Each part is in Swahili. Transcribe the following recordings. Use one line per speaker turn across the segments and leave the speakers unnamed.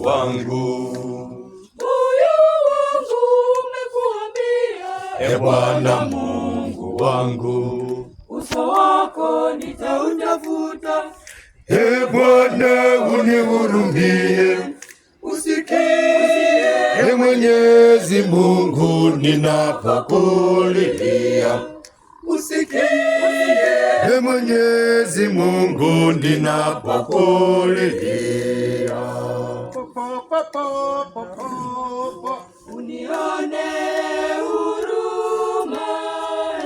wangu.
Moyo wangu umekuambia,
E Bwana Mungu wangu,
uso wako nitautafuta.
E Bwana unihurumie,
Usikie
E Mwenyezi Mungu ninapokulilia.
usikie
E Mwenyezi Mungu ninapokulilia.
unione huruma,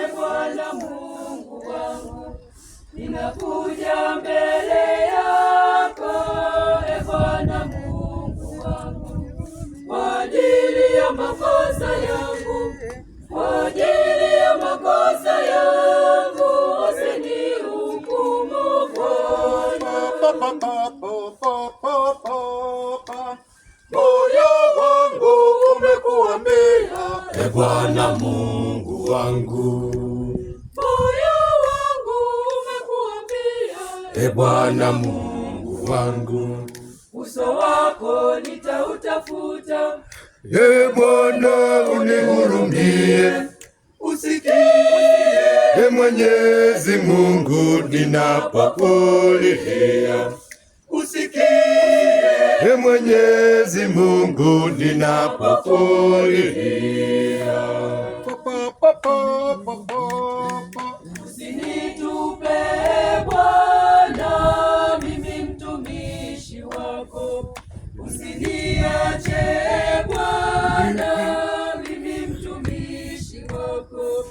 e Bwana Mungu wangu, ninakuja mbele yako, e Bwana Mungu wangu, kwa ajili ya makosa yangu, kwa ajili ya makosa yangu, usinihukumu Bwana.
Moyo wangu umekuambia, E Bwana Mungu wangu,
Moyo wangu umekuambia,
E Bwana Mungu wangu,
uso wako nitautafuta.
E Bwana unihurumie,
Usikie
E Mwenyezi Mungu ninapokulilia.
usikie
E Mwenyezi Mungu ninapokulilia.
usinitupe Bwana, mimi mtumishi wako, usiniache Bwana, mimi mtumishi wako,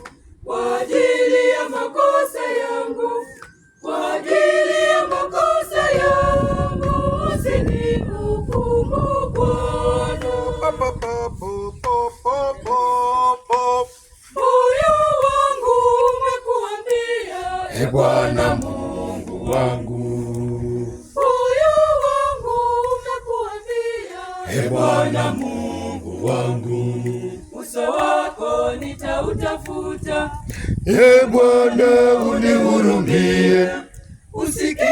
kwa ajili ya makosa yangu, kwa ajili ya makosa yangu, usinihukumu Bwana. Moyo wangu umekuambia,
E Bwana Mungu wangu,
moyo wangu umekuambia,
E Bwana Mungu wangu,
uso wako nitautafuta.
E Bwana unihurumie,
Usikie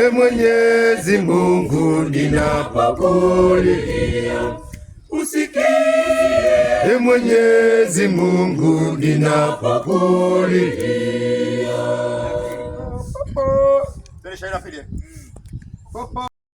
E Mwenyezi Mungu ninapokulilia.
usikie
E Mwenyezi Mungu ninapokulilia.